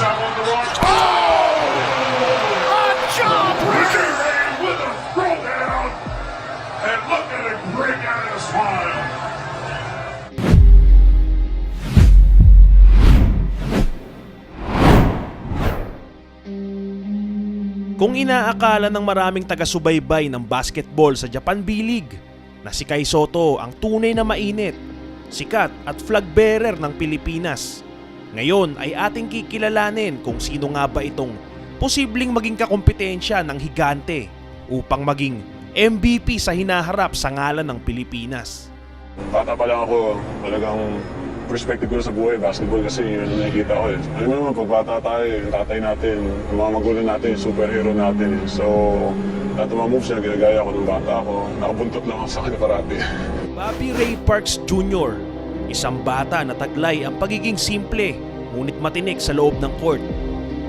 out on the run. Oh! A jawbreaker! With a throwdown. And look at him break out in a smile. Kung inaakala ng maraming taga-subaybay ng basketball sa Japan B-League na si Kai Sotto ang tunay na mainit, sikat at flag bearer ng Pilipinas, ngayon ay ating kikilalanin kung sino nga ba itong posibleng maging kakompetensya ng higante upang maging MVP sa hinaharap sa ngalan ng Pilipinas. Bata pa lang ako, talagang perspective ko sa buhay, basketball kasi yun ang nakikita ko eh. Alam mo naman, pag bata tayo, yung tatay natin, yung mga magulang natin, yung superhero natin eh. So, lahat ng mga moves na ginagaya ko nung bata ako, nakabuntot lang ako sa kanya parati. Bobby Ray Parks Jr., isang bata na taglay ang pagiging simple, ngunit matinik sa loob ng court.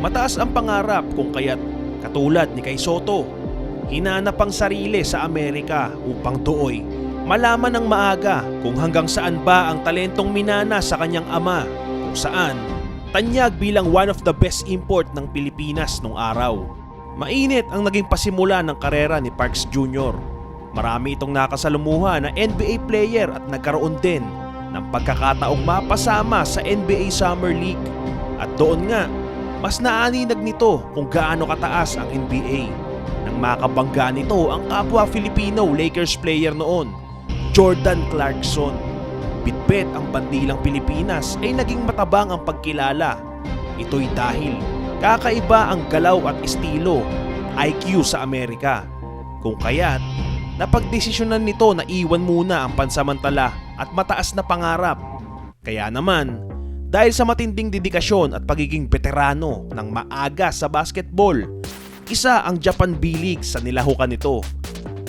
Mataas ang pangarap kung kaya't katulad ni Kai Sotto, hinanap ang sarili sa Amerika upang dooy malaman ng maaga kung hanggang saan ba ang talentong minana sa kanyang ama, kung saan tanyag bilang one of the best import ng Pilipinas nung araw. Mainit ang naging pasimula ng karera ni Parks Jr. Marami itong nakasalumuha na NBA player at nagkaroon din ng pagkakataong mapasama sa NBA Summer League. At doon nga, mas naaninag nito kung gaano kataas ang NBA. Nang makabangga nito ang kapwa Filipino Lakers player noon, Jordan Clarkson. Bitbit ang bandilang Pilipinas ay naging matabang ang pagkilala. Ito'y dahil kakaiba ang galaw at estilo, IQ sa Amerika. Kung kaya't napagdesisyonan nito na iwan muna ang pansamantala at mataas na pangarap. Kaya naman, dahil sa matinding dedikasyon at pagiging veterano ng maaga sa basketball, isa ang Japan B-League sa nilahukan nito.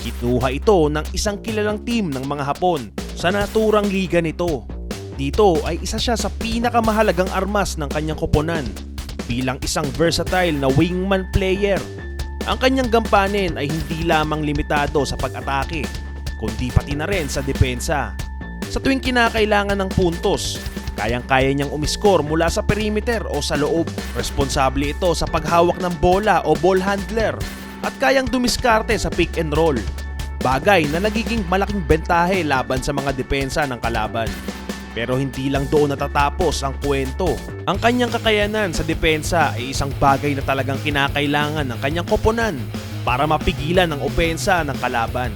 Kinuha ito ng isang kilalang team ng mga Hapon sa naturang liga nito. Dito ay isa siya sa pinakamahalagang armas ng kanyang koponan bilang isang versatile na wingman player. Ang kanyang gampanin ay hindi lamang limitado sa pag-atake, kundi pati na rin sa depensa. Sa tuwing kinakailangan ng puntos, kayang-kaya niyang umiskor mula sa perimeter o sa loob. Responsable ito sa paghawak ng bola o ball handler at kayang dumiskarte sa pick and roll. Bagay na nagiging malaking bentahe laban sa mga depensa ng kalaban. Pero hindi lang doon natatapos ang kwento. Ang kanyang kakayanan sa depensa ay isang bagay na talagang kinakailangan ng kanyang koponan para mapigilan ang opensa ng kalaban.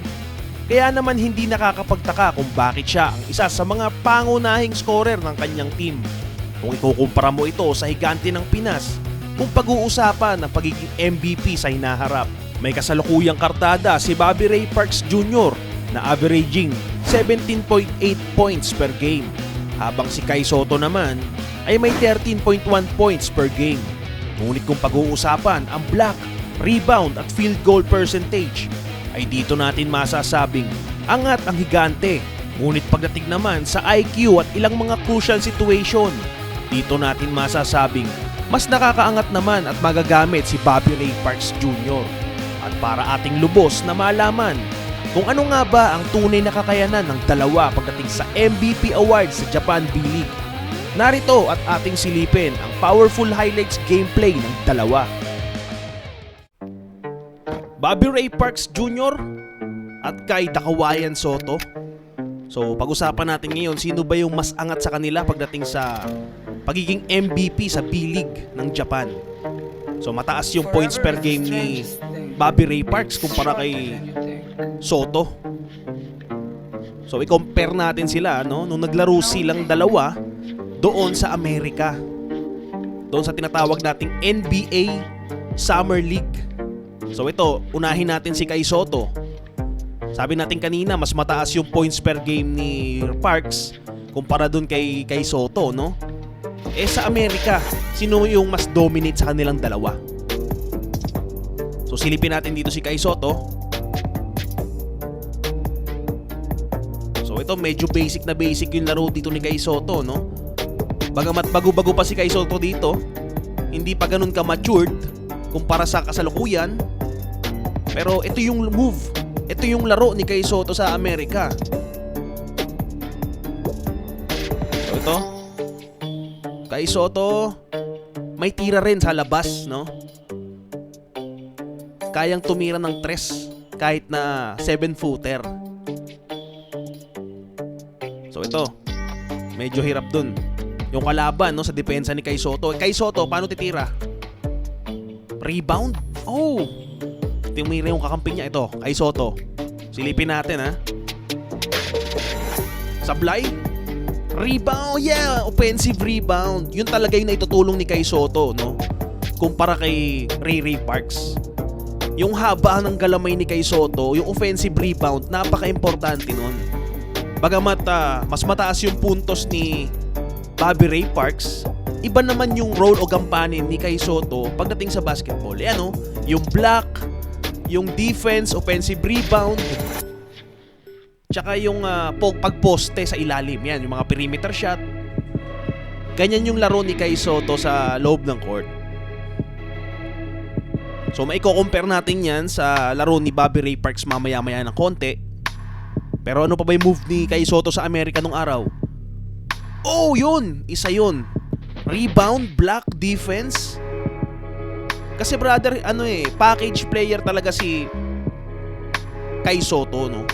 Kaya naman hindi nakakapagtaka kung bakit siya ang isa sa mga pangunahing scorer ng kanyang team. Kung ikukumpara mo ito sa higante ng Pinas, kung pag-uusapan ng pagiging MVP sa hinaharap, may kasalukuyang kartada si Bobby Ray Parks Jr. na averaging 17.8 points per game, habang si Kai Sotto naman ay may 13.1 points per game. Ngunit kung pag-uusapan ang block, rebound at field goal percentage, ay dito natin masasabing angat ang higante. Ngunit pagdating naman sa IQ at ilang mga crucial situation, dito natin masasabing mas nakakaangat naman at magagamit si Bobby Ray Parks Jr. At para ating lubos na malaman kung ano nga ba ang tunay na kakayanan ng dalawa pagdating sa MVP Award sa Japan B-League, narito at ating silipin ang powerful highlights gameplay ng dalawa. Bobby Ray Parks Jr. at Kai Dakawayan Sotto. So pag-usapan natin ngayon sino ba yung mas angat sa kanila pagdating sa pagiging MVP sa B-League ng Japan. So mataas yung points per game ni Bobby Ray Parks kumpara kay Sotto. So i-compare natin sila nung naglaro silang dalawa doon sa Amerika. Doon sa tinatawag nating NBA Summer League. So ito, unahin natin si Kai Sotto. Sabi natin kanina, mas mataas yung points per game ni Parks kumpara dun kay Sotto, no? Eh sa Amerika, sino yung mas dominate sa kanilang dalawa? So silipin natin dito si Kai Sotto. So ito medyo basic na basic yung laro dito ni Kai Sotto, no? Bagamat bago-bago pa si Kai Sotto dito, hindi pa ganun ka-matured kumpara sa kasalukuyan. Pero ito yung move, ito yung laro ni Kai Sotto sa Amerika. So ito, Kai Sotto, may tira rin sa labas, no? Kayang tumira ng tres kahit na 7-footer. So ito, medyo hirap dun. Yung kalaban, no, sa depensa ni Kai Sotto. Kai Sotto, paano titira? Rebound? Oh! Tumira yung kakampi niya. Ito, Kai Sotto. Silipin natin, ha? Sablay? Rebound, yeah! Offensive rebound. Yun talaga yung naitutulong ni Kai Sotto, no? Kumpara kay Ray Parks. Yung haba ng galamay ni Kai Sotto, yung offensive rebound, napaka-importante nun. Bagamat mas mataas yung puntos ni Bobby Ray Parks, iba naman yung role o gampanin ni Kai Sotto pagdating sa basketball. Ano? Yung block, yung defense, offensive rebound, tsaka yung pagposte sa ilalim. Yan, yung mga perimeter shot. Ganyan yung laro ni Kai Sotto sa loob ng court. So maiko-compare natin yan sa laro ni Bobby Ray Parks mamaya-maya ng konti. Pero ano pa ba yung move ni Kai Sotto sa Amerika nung araw? Oh, yun! Isa yun. Rebound, block, defense. Kasi brother, package player talaga si Kai Sotto, no?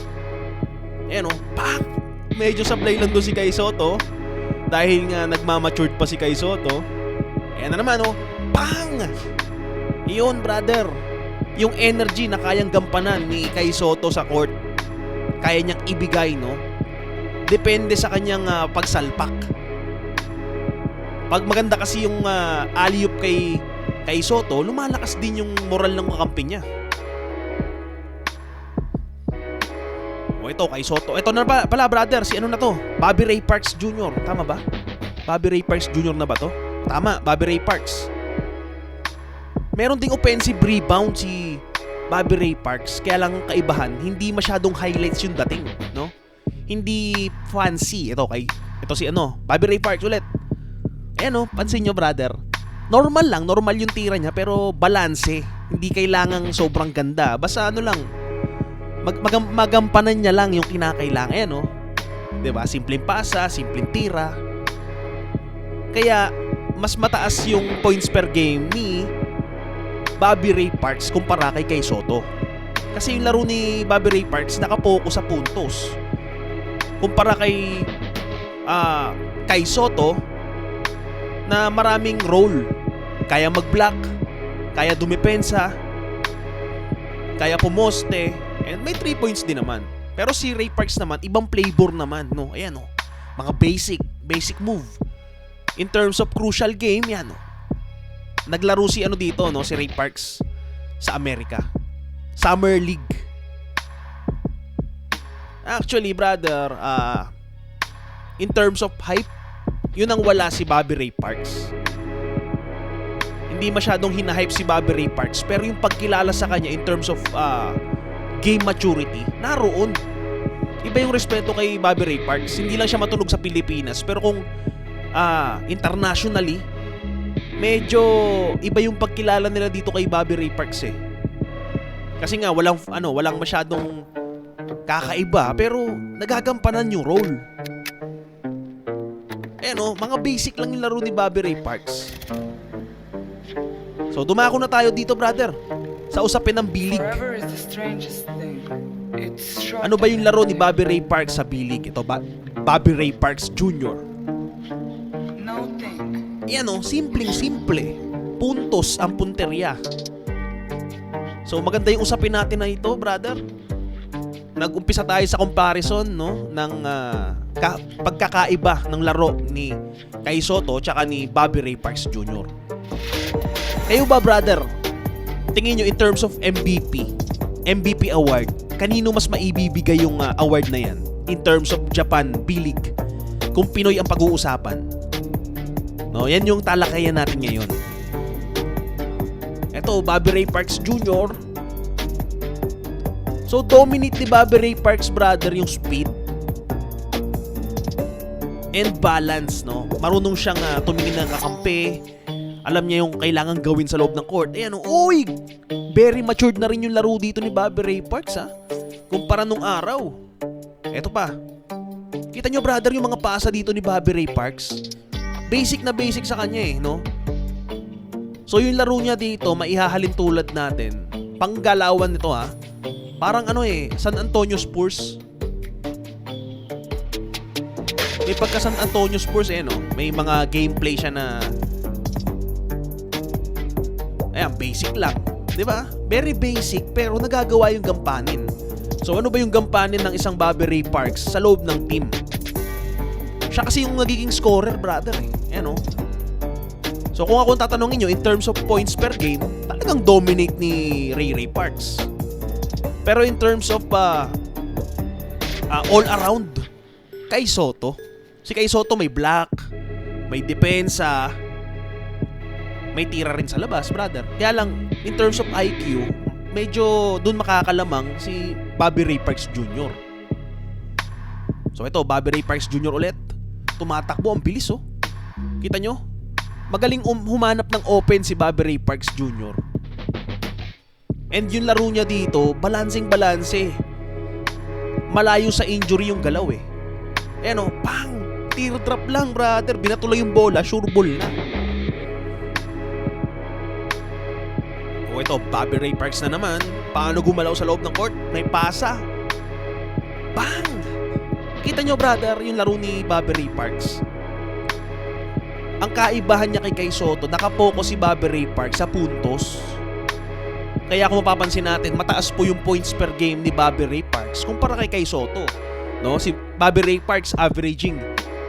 Ayan, no? Pak! Medyo sablay lang doon si Kai Sotto. Dahil nga nagmamatured pa si Kai Sotto. Ayan na naman, no? Pang! Iyon, brother, yung energy na kayang gampanan ni Kai Sotto sa court, kaya niyang ibigay, no? Depende sa kanyang pagsalpak. Pag maganda kasi yung alley-oop kay Kai Sotto, lumalakas din yung moral ng kakampi niya. O ito, Kai Sotto. Ito na pala, brother, si ano na to? Bobby Ray Parks Jr. Tama ba? Bobby Ray Parks Jr. na ba to? Tama, Bobby Ray Parks. Meron ding offensive rebound si Bobby Ray Parks, kaya lang kaibahan, hindi masyadong highlights yung dating, no? Hindi fancy. Ito si Bobby Ray Parks ulit. Ayan, pansin nyo, brother. Normal yung tira niya, pero balanse. Hindi kailangang sobrang ganda. Basta magampanan niya lang yung kinakailangan. Ayan, 'di ba? Simpleng pasa, simpleng tira. Kaya mas mataas yung points per game ni Bobby Ray Parks kumpara kay Kai Sotto. Kasi yung laro ni Bobby Ray Parks nakapokus sa puntos. Kumpara kay Kai Sotto na maraming role. Kaya mag-block, kaya dumepensa, kaya pumoste, and may 3 points din naman. Pero si Ray Parks naman, ibang flavor naman, no? Ayan, mga basic move. In terms of crucial game, yan, naglaro si dito, no, si Ray Parks sa Amerika. Summer League. Actually, brother, in terms of hype, yun ang wala si Bobby Ray Parks. Hindi masyadong hinahype si Bobby Ray Parks, pero yung pagkilala sa kanya in terms of game maturity, naroon. Iba yung respeto kay Bobby Ray Parks. Hindi lang siya matunog sa Pilipinas, pero kung internationally, medyo iba yung pagkilala nila dito kay Bobby Ray Parks eh. Kasi nga walang masyadong kakaiba, pero nagagampanan yung role. Mga basic lang yung laro ni Bobby Ray Parks. So dumako na tayo dito, brother, sa usapin ng B-League. Ano ba yung laro ni Bobby Ray Parks sa B-League? Ito ba? Bobby Ray Parks Jr. Yan simpleng-simple. Puntos ang punteriya. So maganda yung usapin natin na ito, brother. Nag-umpisa tayo sa comparison, no, ng pagkakaiba ng laro ni Kai Sotto tsaka ni Bobby Ray Parks Jr. Kayo ba, brother? Tingin nyo in terms of MVP award, kanino mas maibibigay yung award na yan in terms of Japan B-League kung Pinoy ang pag-uusapan? No, yan yung talakayan natin ngayon. Ito, Bobby Ray Parks Jr. So, dominate ni Bobby Ray Parks, brother, yung speed and balance, no? Marunong siyang tumingin ng kakampi. Alam niya yung kailangan gawin sa loob ng court. Ayan, uy! Very matured na rin yung laro dito ni Bobby Ray Parks, kumpara nung araw. Eto pa. Kita nyo, brother, yung mga pasa dito ni Bobby Ray Parks. Basic na basic sa kanya, no? So yung laro niya dito, maihahalin tulad natin. Panggalawan nito ha. Parang San Antonio Spurs. May pagka San Antonio Spurs no? May mga gameplay siya na ayan, basic lang. 'Di ba? Very basic pero nagagawa yung gampanin. So ano ba yung gampanin ng isang Bobby Ray Parks sa loob ng team? Siya kasi yung nagiging scorer, brother Ayan So kung ako tatanungin nyo, in terms of points per game, talagang dominate ni Ray Parks. Pero in terms of all around, Kai Sotto. Si Kai Sotto may block, may depensa, may tira rin sa labas, brother. Kaya lang, in terms of IQ, medyo dun makakalamang si Bobby Ray Parks Jr. So ito, Bobby Ray Parks Jr. ulit. Tumatakbo, ang bilis Kita nyo? Magaling humanap ng open si Bobby Ray Parks Jr. And yung laro niya dito, balancing-balanse. Malayo sa injury yung galaw Ayan pang! Teardrop lang, brother. Binatuloy yung bola, sure ball na. Ito, Bobby Ray Parks na naman. Paano gumalaw sa loob ng court? May pasa. Bang! Kita nyo, brother, yung laro ni Bobby Ray Parks. Ang kaibahan niya kay Kai Sotto, nakapokus si Bobby Ray Parks sa puntos. Kaya kung mapapansin natin, mataas po yung points per game ni Bobby Ray Parks kumpara kay Kai Sotto. No? Si Bobby Ray Parks averaging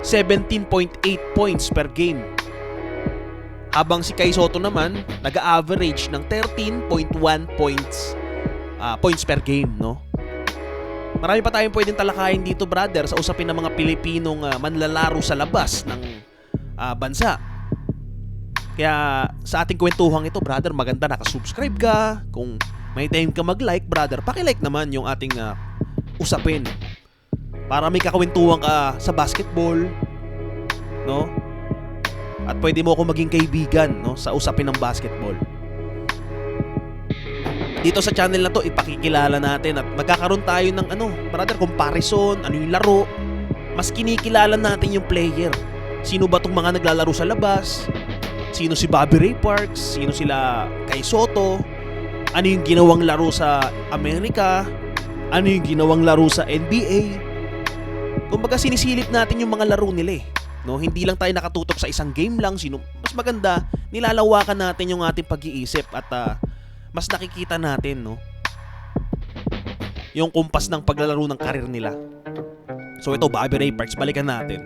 17.8 points per game. Habang si Kai Sotto naman, nag-average ng 13.1 points per game, no? Marami pa tayong pwedeng talakayin dito, brother, sa usapin ng mga Pilipinong manlalaro sa labas ng bansa. Kaya sa ating kwentuhang ito, brother, maganda nakasubscribe ka. Kung may time ka mag-like, brother, paki-like naman yung ating usapin. Para may kakwentuhan ka sa basketball, no? At pwede mo ako maging kaibigan, no, sa usapin ng basketball. Dito sa channel na to, ipakikilala natin at magkakaroon tayo ng brother, comparison, ano yung laro. Mas kinikilala natin yung player. Sino ba tong mga naglalaro sa labas? Sino si Bobby Ray Parks? Sino sila Kai Sotto? Ano yung ginawang laro sa Amerika? Ano yung ginawang laro sa NBA? Kumbaga sinisilip natin yung mga laro nila No, hindi lang tayo nakatutok sa isang game lang. Mas maganda, nilalawakan natin yung ating pag-iisip at mas nakikita natin, no, yung kumpas ng paglalaro ng karir nila. So ito, Bobby Ray Parks, balikan natin.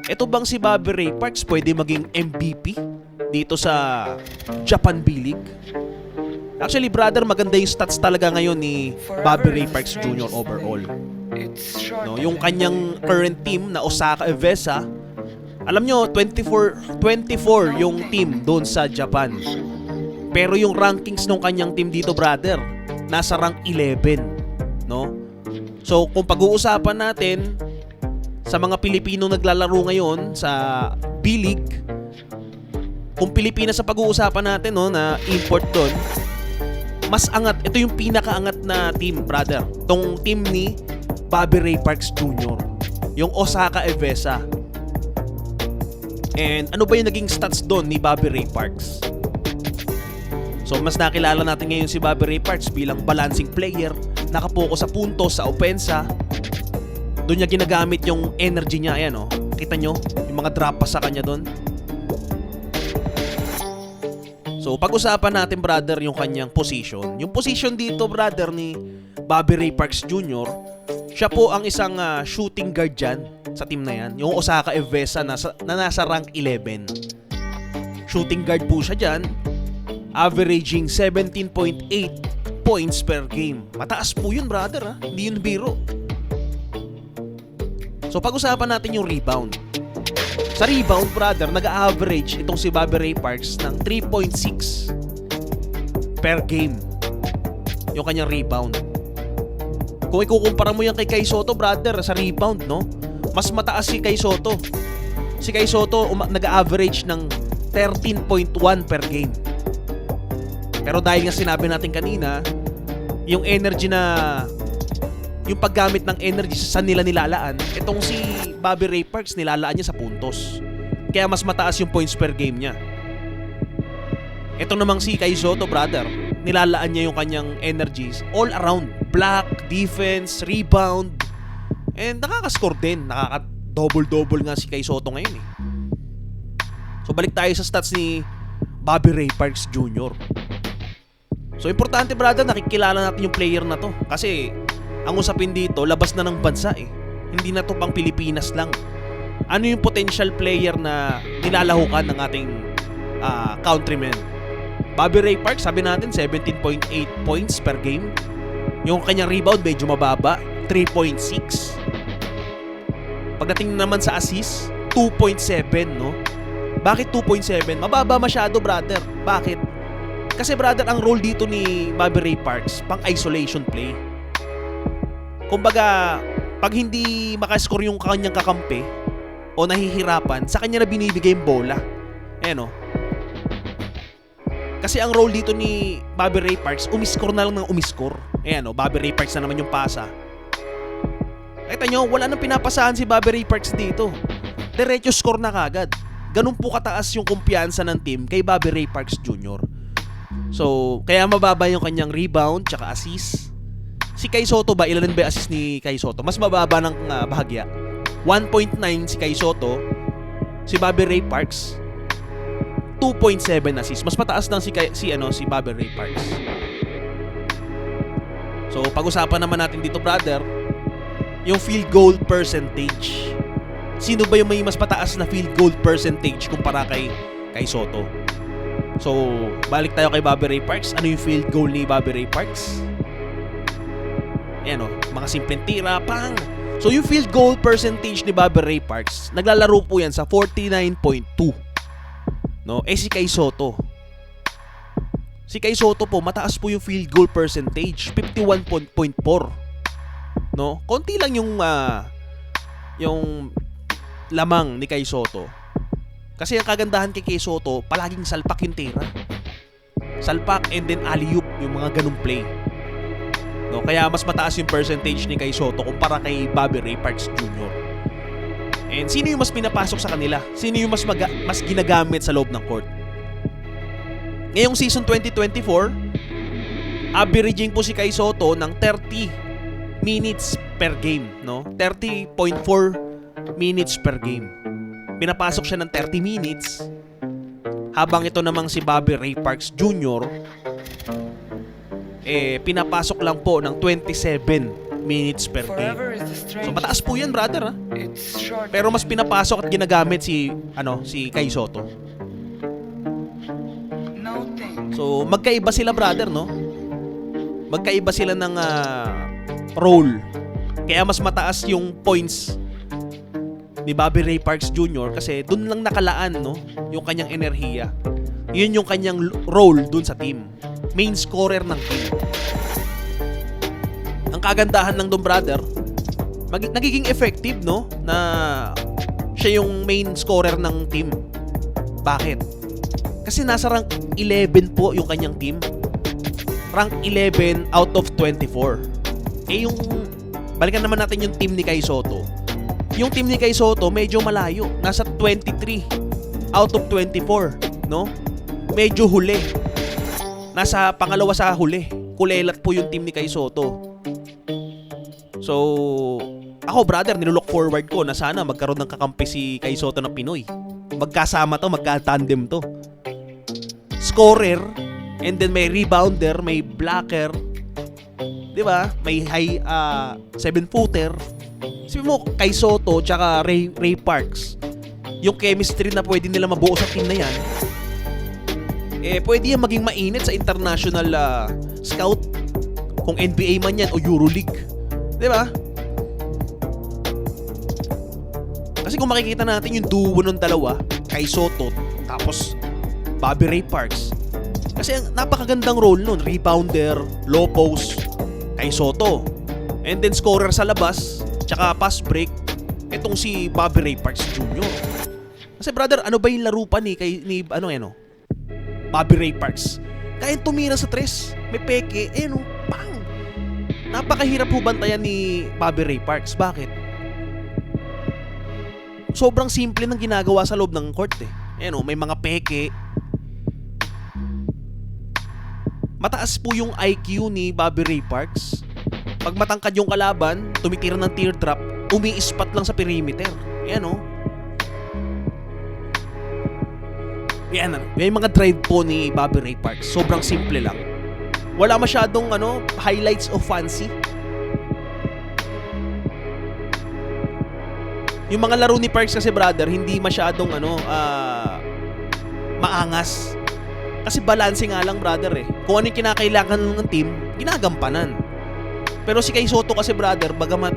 Ito bang si Bobby Ray Parks pwede maging MVP dito sa Japan B-League? Actually, brother, maganda yung stats talaga ngayon ni Bobby Ray Parks Jr. overall. No, yung kanyang current team na Osaka Evesa, alam nyo, 24 yung team doon sa Japan. Pero yung rankings ng kanyang team dito, brother, nasa rank 11, no? So, kung pag-uusapan natin sa mga Pilipino naglalaro ngayon sa B-League, kung Pilipinas sa pag-uusapan natin, no, na import doon, mas angat. Ito yung pinakaangat na team, brother. Tong team ni Bobby Ray Parks Jr. Yung Osaka Evesa. And ano ba yung naging stats doon ni Bobby Ray Parks? So mas nakilala natin ngayon si Bobby Ray Parks bilang balancing player, nakapokus sa puntos, sa opensa. Doon niya ginagamit yung energy niya. Ayan kita nyo, yung mga drop pass sa kanya doon. So pag-usapan natin, brother, yung kanyang position. Yung position dito, brother, ni Bobby Ray Parks Jr., siya po ang isang shooting guard dyan sa team na yan. Yung Osaka Evesa na nasa rank 11. Shooting guard po siya dyan. Averaging 17.8 points per game. Mataas po yun, brother. Hindi yun biro. So pag-usapan natin yung rebound. Sa rebound, brother, nag-average itong si Bobby Ray Parks ng 3.6 per game. Yung kanyang rebound. Kung ikukumpara mo yan kay Kai Sotto, brother, sa rebound, no? Mas mataas si Kai Sotto. Si Kai Sotto nag-average ng 13.1 per game. Pero dahil nga sinabi natin kanina, yung energy na, yung paggamit ng energy sa nila nilalaan, itong si Bobby Ray Parks nilalaan niya sa puntos. Kaya mas mataas yung points per game niya. Ito namang si Kai Sotto, brother, nilalaan niya yung kanyang energies all around. Block, defense, rebound, and nakaka-score din. Nakaka-double-double nga si Kai Sotto ngayon eh. So balik tayo sa stats ni Bobby Ray Parks Jr. So importante, brother, nakikilala natin yung player na to. Kasi ang usapin dito, labas na ng bansa eh. Hindi na to pang Pilipinas lang. Ano yung potential player na nilalahukan ng ating countrymen? Bobby Ray Parks, sabi natin 17.8 points per game. Yung kanyang rebound medyo mababa, 3.6. Pagdating naman sa assist, 2.7, no? Bakit 2.7? Mababa masyado, brother. Bakit? Kasi, brother, ang role dito ni Bobby Ray Parks, pang isolation play. Kumbaga, pag hindi makascore yung kanyang kakampi o nahihirapan, sa kanya na binibigay yung bola. Ayan, no? Kasi ang role dito ni Bobby Ray Parks, umiscore na lang ng umiscore. Ayan o, Bobby Ray Parks na naman yung pasa. Kita nyo, wala nang pinapasahan si Bobby Ray Parks dito. Diretso score na kagad. Ganun po kataas yung kumpiyansa ng team kay Bobby Ray Parks Jr. So, kaya mababa yung kanyang rebound tsaka assist. Si Kai Sotto ba, ilan ba assist ni Kai Sotto? Mas mababa ng bahagya. 1.9 si Kai Sotto. Si Bobby Ray Parks 2.7 assist. Mas mataas lang si Bobby Ray Parks. So, pag-usapan naman natin dito, brother, yung field goal percentage. Sino ba yung may mas mataas na field goal percentage kumpara kay Sotto? So, balik tayo kay Bobby Ray Parks. Ano yung field goal ni Bobby Ray Parks? Ayan o, mga simpleng tira, pang! So, yung field goal percentage ni Bobby Ray Parks, naglalaro po yan sa 49.2. No, si Kai Sotto. Si Kai Sotto po, mataas po yung field goal percentage, 51.4. No? Konti lang yung lamang ni Kai Sotto. Kasi ang kagandahan kay Kai Sotto, palaging salpak yung tira. Salpak and then alley-oop, yung mga ganung play. No, kaya mas mataas yung percentage ni Kai Sotto kumpara kay Bobby Ray Parks Jr. And sino yung mas pinapasok sa kanila? Sino yung mas ginagamit sa loob ng court? Ngayong season 2024, averaging po si Kai Sotto ng 30 minutes per game, no? 30.4 minutes per game. Pinapasok siya ng 30 minutes. Habang ito namang si Bobby Ray Parks Jr., pinapasok lang po ng 27 minutes per game. So mataas po yan, brother, ha? Pero mas pinapasok at ginagamit si Kai Sotto. So magkaiba sila, brother, no? Magkaiba sila ng role. Kaya mas mataas yung points ni Bobby Ray Parks Jr. kasi dun lang nakalaan, no, yung kanyang enerhiya. Yun yung kanyang role dun sa team. Main scorer ng team. Ang kagandahan ng dun, brother, nagiging effective, no, na siya yung main scorer ng team. Bakit? Kasi nasa rank 11 po yung kanyang team. Rank 11 out of 24. Yung balikan naman natin yung team ni Kai Sotto. Yung team ni Kai Sotto medyo malayo, nasa 23 out of 24, no? Medyo huli. Nasa pangalawa sa huli. Kulelat po yung team ni Kai Sotto. So, ako, brother, nilook forward ko na sana magkaroon ng kakampi si Kai Sotto ng Pinoy. Magkasama to, magka-tandem to. Scorer, and then may rebounder, may blocker, di ba? May high 7-footer. Sabi mo, Kai Sotto tsaka Ray Parks, yung chemistry na pwede nila mabuo sa team na yan, pwede yan maging mainit sa international scout, kung NBA man yan o Euroleague. Di ba? Kasi kung makikita natin yung duo ng dalawa, Kai Sotto tapos Bobby Ray Parks, kasi ang napakagandang role nun, rebounder, low post, Kai Sotto, and then scorer sa labas, tsaka pass break, itong si Bobby Ray Parks Jr. Kasi, brother, ano ba yung laro pa ni Bobby Ray Parks? Kaya tumira sa tres, may peke, pang! Napakahirap po bantayan ni Bobby Ray Parks. Bakit? Sobrang simple ng ginagawa sa loob ng court, may mga peke. Mataas po yung IQ ni Bobby Ray Parks. Pag matangkad yung kalaban, tumitira ng teardrop, umi-spot lang sa perimeter. Yan o. Yan, may mga drive po ni Bobby Ray Parks. Sobrang simple lang. Wala masyadong highlights o fancy. Yung mga laro ni Parks kasi brother, hindi masyadong maangas. Kasi balance nga lang brother eh. Kung ano yung kinakailangan ng team, ginagampanan. Pero si Kai Sotto kasi brother, bagamat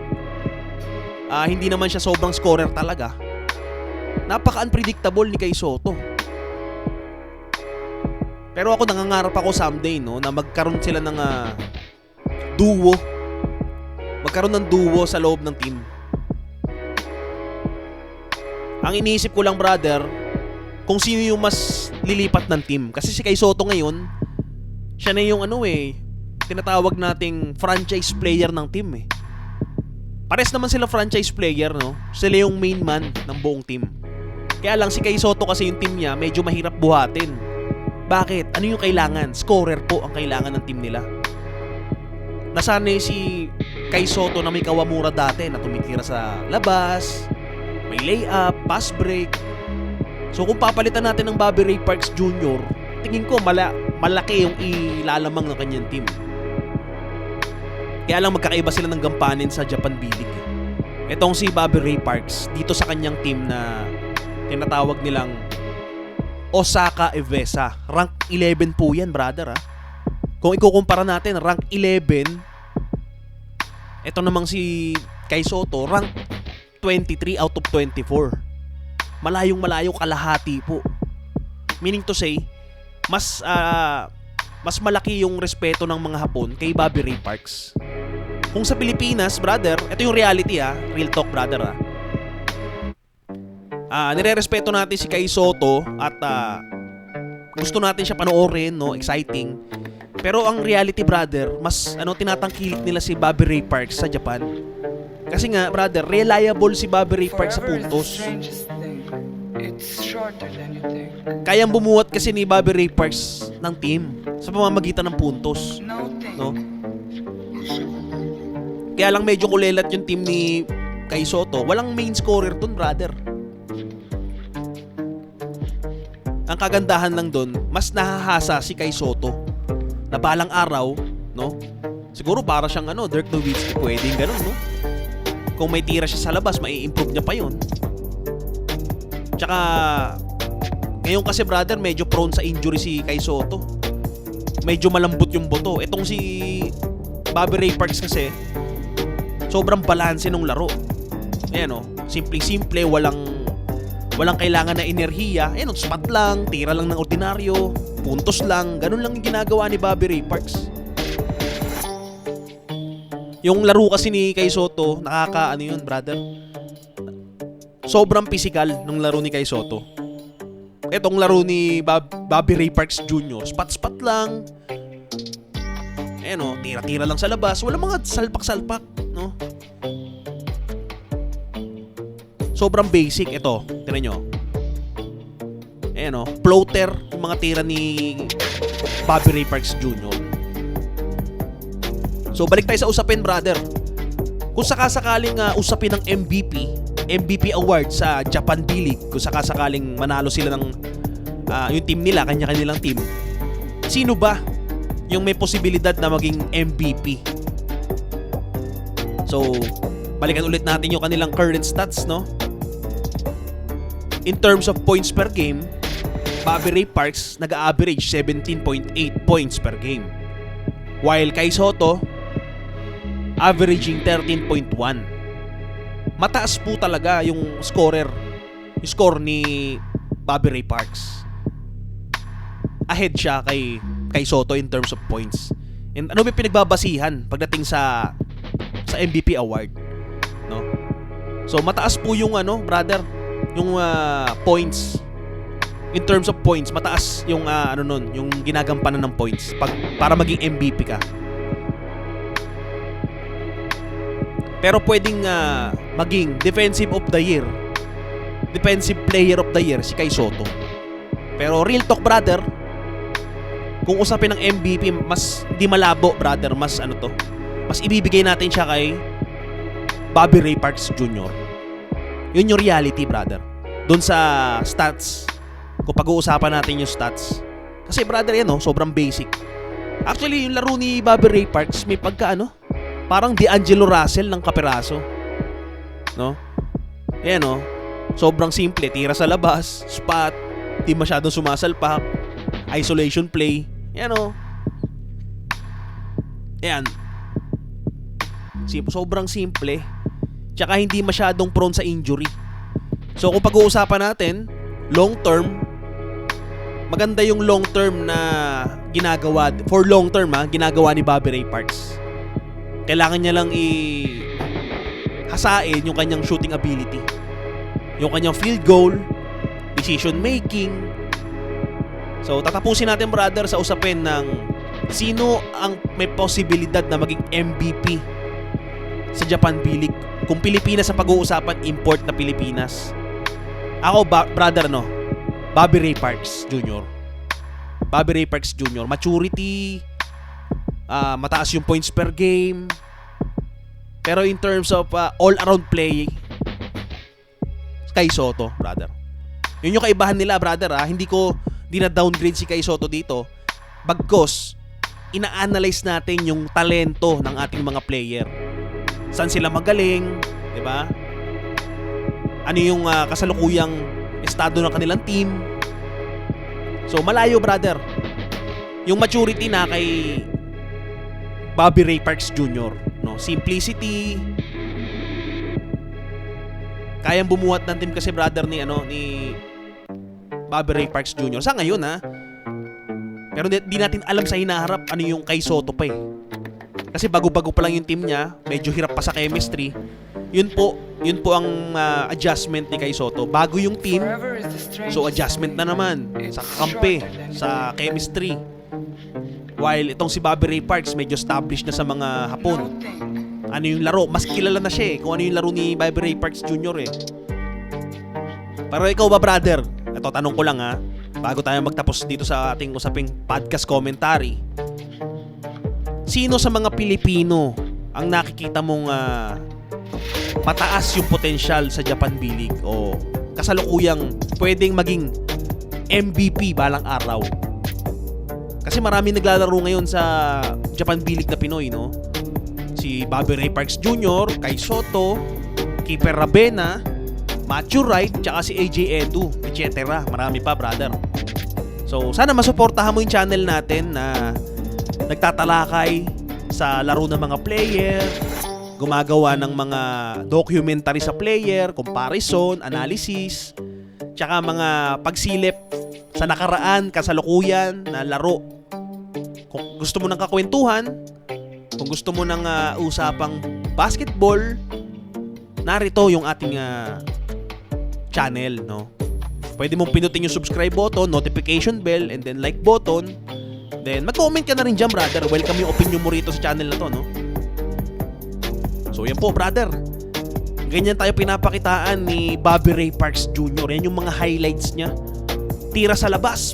hindi naman siya sobrang scorer talaga, napaka-unpredictable ni Kai Sotto. Pero ako nangangarap ako someday na magkaroon sila ng duo. Magkaroon ng duo sa loob ng team. Ang iniisip ko lang brother, kung sino yung mas lilipat ng team. Kasi si Kai Sotto ngayon, siya na yung tinatawag nating franchise player ng team eh. Pares naman sila franchise player, no? Sila yung main man ng buong team. Kaya lang si Kai Sotto kasi yung team niya medyo mahirap buhatin. Bakit? Ano yung kailangan? Scorer po ang kailangan ng team nila. Nasanay si Kai Sotto na may Kawamura dati na tumitira sa labas, may layup, pass break. So kung papalitan natin ng Bobby Ray Parks Jr., tingin ko malaki yung ilalamang ng kanyang team. Kaya lang magkakaiba sila ng gampanin sa Japan B-League. Itong si Bobby Ray Parks dito sa kanyang team na tinatawag nilang Osaka Evesa. Rank 11 po yan brother ha. Kung ikukumpara natin rank 11, ito namang si Kai Sotto rank 23 out of 24. Malayong malayo kalahati po. Meaning to say, mas malaki yung respeto ng mga Hapon kay Bobby Ray Parks. Kung sa Pilipinas, brother, ito yung reality real talk brother nire-respeto natin si Kai Sotto at gusto natin siya panoorin, no, exciting. Pero ang reality brother, mas tinatangkilik nila si Bobby Ray Parks sa Japan. Kasi nga brother, reliable si Bobby Ray Parks sa puntos. It's shorter than you think. Kayang bumuhat kasi ni Bobby Ray Parks ng team sa pamamagitan ng puntos. No? Kaya lang medyo kulelat yung team ni Kai Sotto. Walang main scorer dun, brother. Ang kagandahan lang dun, mas nahahasa si Kai Sotto. Na balang araw, no? Siguro para siyang Dirk Nowitzki, pwedeng ganun, no? Kung may tira siya sa labas, mai-improve niya pa yun. Tsaka ngayon kasi brother, medyo prone sa injury si Kai Sotto. Medyo malambot yung buto. Itong si Bobby Ray Parks kasi sobrang balanse ng laro. Ayan simple-simple, walang kailangan na enerhiya. Ayan spot lang, tira lang ng ordinaryo, puntos lang, ganun lang yung ginagawa ni Bobby Ray Parks. Yung laro kasi ni Kai Sotto, yun brother, sobrang physical ng laro ni Kai Sotto. Etong laro ni Bobby Ray Parks Jr., spot-spot lang. Tira-tira lang sa labas. Wala mga salpak-salpak, no? Sobrang basic ito. Tingnan nyo. Floater yung mga tira ni Bobby Ray Parks Jr. So balik tayo sa usapin, brother. Kung sakasakaling usapin ng MVP award sa Japan B-League, kung sakasakaling manalo sila ng yung team nila, kanya-kanilang team, sino ba yung may posibilidad na maging MVP? So, balikan ulit natin yung kanilang current stats, no? In terms of points per game, Bobby Ray Parks nag-average 17.8 points per game. While Kai Sotto, averaging 13.1. Mataas po talaga yung score ni Bobby Ray Parks. Ahead siya kay Sotto in terms of points. And ano ba pinagbabasihan pagdating sa MVP award, no? So mataas po yung brother, yung points. In terms of points, mataas yung yung ginagampanan ng points para maging MVP ka. Pero pwedeng maging Defensive of the Year, Defensive Player of the Year si Kai Sotto. Pero real talk, brother, kung usapin ng MVP, mas di malabo, brother. Mas ano to, mas ibibigay natin siya kay Bobby Ray Parks Jr. Yun yung reality, brother. Doon sa stats, kung pag-uusapan natin yung stats. Kasi brother, yan sobrang basic. Actually, yung laro ni Bobby Ray Parks, may pagka parang D'Angelo Russell ng kaperaso. No? Ayan sobrang simple. Tira sa labas, spot, di masyadong sumasalpak, isolation play. Ayan Ayan. Sobrang simple. Tsaka hindi masyadong prone sa injury. So kung pag-uusapan natin, long term, maganda yung long term na ginagawa. For long term ginagawa ni Bobby Ray Parks. Kailangan niya lang hasain yung kanyang shooting ability, yung kanyang field goal, decision making. So tatapusin natin, brother, sa usapin ng sino ang may posibilidad na maging MVP sa Japan B-League. Kung Pilipinas ang pag-uusapan, import na Pilipinas. Ako, brother, Bobby Ray Parks Jr. Bobby Ray Parks Jr. Maturity, mataas yung points per game. Pero in terms of all-around play, Kai Sotto, brother. Yun yung kaibahan nila, brother. Hindi na downgrade si Kai Sotto dito. Bagkos, ina-analyze natin yung talento ng ating mga player. Saan sila magaling, di ba? Ano yung kasalukuyang estado ng kanilang team. So, malayo, brother. Yung maturity na kay Bobby Ray Parks Jr. Simplicity. Kayang bumuhat ng team kasi, brother, ni Bobby Ray Parks Jr. Sa ngayon, Pero di natin alam sa hinaharap ano yung kay Sotto pa eh. Kasi bago-bago pa lang yung team niya, medyo hirap pa sa chemistry. Yun po ang adjustment ni Kai Sotto. Bago yung team, so adjustment na naman sa kakampi, sa chemistry. While itong si Bobby Ray Parks medyo established na sa mga Hapon. Ano yung laro, mas kilala na siya kung ano yung laro ni Bobby Ray Parks Jr. Pero ikaw ba, brother? Ito, tanong ko lang bago tayo magtapos dito sa ating usaping podcast commentary. Sino sa mga Pilipino ang nakikita mong mataas yung potensyal sa Japan B-League o kasalukuyang pwedeng maging MVP balang araw? Kasi marami naglalaro ngayon sa Japan B-League na Pinoy, Si Bobby Ray Parks Jr., Kai Sotto, Keeper Rabena, Matthew Wright, tsaka si AJ Edu, etc. Marami pa, brother. So, sana masuportahan mo yung channel natin na nagtatalakay sa laro ng mga player, gumagawa ng mga documentary sa player, comparison, analysis, tsaka mga pagsilip sa nakaraan, kasalukuyan na laro. Kung gusto mo ng kakwentuhan, kung gusto mo ng usapang basketball, narito yung ating channel, Pwede mong pinutin yung subscribe button, notification bell, and then like button. Then, mag-comment ka na rin dyan, brother. Welcome yung opinion mo rito sa channel na to, So, yan po, brother. Ganyan tayo pinapakitaan ni Bobby Ray Parks Jr. Yan yung mga highlights niya. Tira sa labas.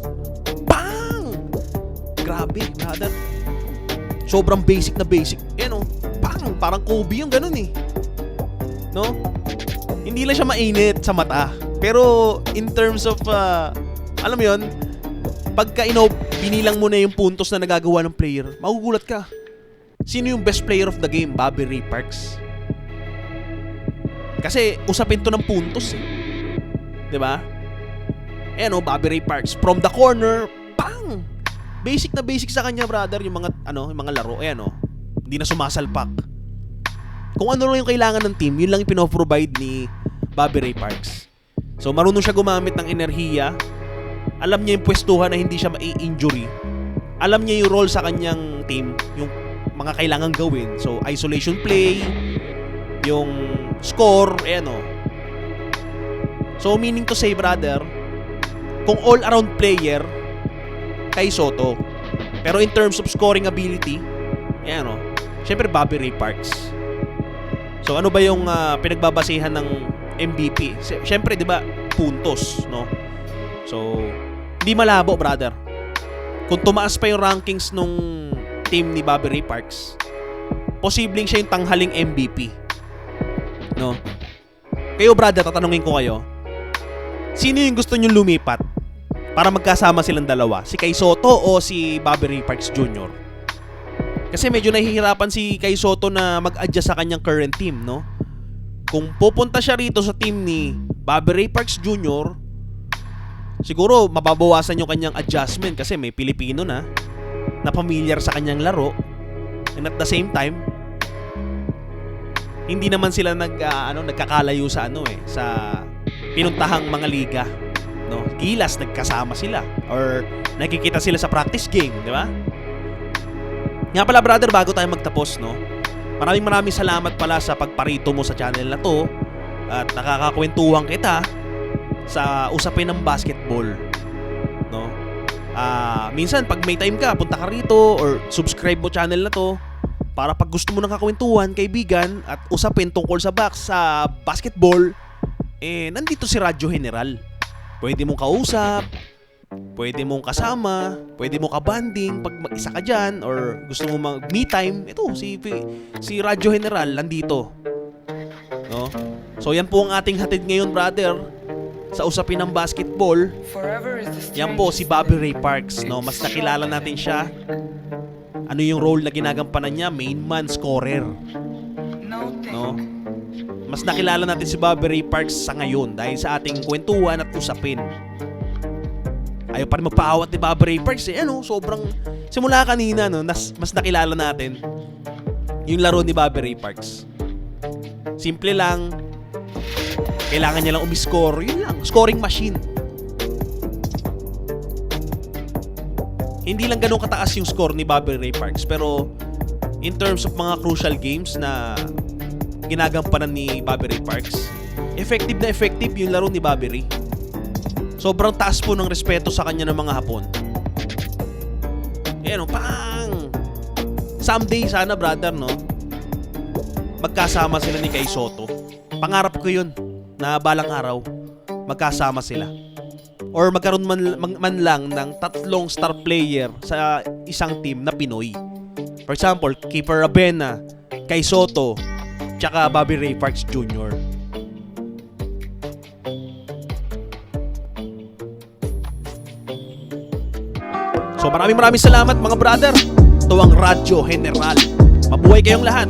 Bang! Grabe, brother. Sobrang basic na basic. Yan, Bang! Parang Kobe yung ganun, Hindi lang siya mainit sa mata. Pero, in terms of, alam mo yun, pagka binilang mo na yung puntos na nagagawa ng player, magugulat ka. Sino yung best player of the game? Bobby Ray Parks. Kasi usapin to ng puntos diba? Bobby Ray Parks from the corner, pang! Basic na basic sa kanya, brother, yung mga laro. Hindi na sumasalpak. Kung ano lang yung kailangan ng team, yun lang yung pinoprovide ni Bobby Ray Parks. So marunong siya gumamit ng enerhiya. Alam niya yung pwestuhan na hindi siya mai-injury. Alam niya yung role sa kanyang team, yung mga kailangan gawin. So, isolation play, yung score, So, meaning to say, brother, kung all-around player, Kai Sotto. Pero in terms of scoring ability, syempre Bobby Ray Parks. So, ano ba yung pinagbabasehan ng MVP? Syempre, di ba, puntos, So, hindi malabo, brother. kung tumaas pa yung rankings nung team ni Bobby Ray Parks, posibleng siya yung tanghaling MVP. No? Kayo brother, tatanungin ko kayo, sino yung gusto nyo lumipat para magkasama silang dalawa? Si Kai Sotto o si Bobby Ray Parks Jr.? Kasi medyo nahihirapan si Kai Sotto na mag-adjust sa kanyang current team, no? Kung pupunta siya rito sa team ni Bobby Ray Parks Jr., siguro mababawasan yung kanyang adjustment kasi may Pilipino na familiar sa kanyang laro, and at the same time hindi naman sila nagkakalayo sa sa pinuntahang mga liga, no? Gilas nagkasama sila or nakikita sila sa practice game, di ba? Nga pala brother, bago tayo magtapos, no? Maraming salamat pala sa pagparito mo sa channel na to at nakakakwentuhan kita sa usapin ng basketball, no? Minsan pag may time ka, punta ka rito or subscribe mo channel na to para pag gusto mo ng kakwentuhan, kaibigan at usapin tungkol sa basketball, nandito si Radyo General. Pwede mong kausap, pwede mong kasama, pwede mong kabanding pag mag-isa ka dyan or gusto mo mag-me time. Ito, si Radyo General nandito, no? So yan po ang ating hatid ngayon brother sa usapin ng basketball. Forever is the Yan po si strangest Bobby thing. Ray Parks, no? Mas It's nakilala shorter natin than siya. Ano yung role na ginagampanan niya? Main man scorer, No no? thing. Mas nakilala natin si Bobby Ray Parks sa ngayon dahil sa ating kwentuhan at usapin. Ayaw pa rin magpaawat ni Bobby Ray Parks, sobrang simula kanina, no? Mas nakilala natin yung laro ni Bobby Ray Parks. Simple lang, kailangan niya lang umiscore, yun lang, scoring machine. Hindi lang ganun kataas yung score ni Bobby Ray Parks, pero in terms of mga crucial games na ginagampanan ni Bobby Ray Parks, effective na effective yung laro ni Bobby Ray. Sobrang taas po ng respeto sa kanya ng mga Hapon. Pang! Someday sana brother, no? Magkasama sila ni Kai Sotto. Pangarap ko yun na balang araw magkasama sila. Or magkaroon man lang ng 3 star player sa isang team na Pinoy. For example, Keeper Rabena, Kai Sotto, tsaka Bobby Ray Parks Jr. So maraming salamat mga brother. Ito ang Radyo General. Mabuhay kayong lahat.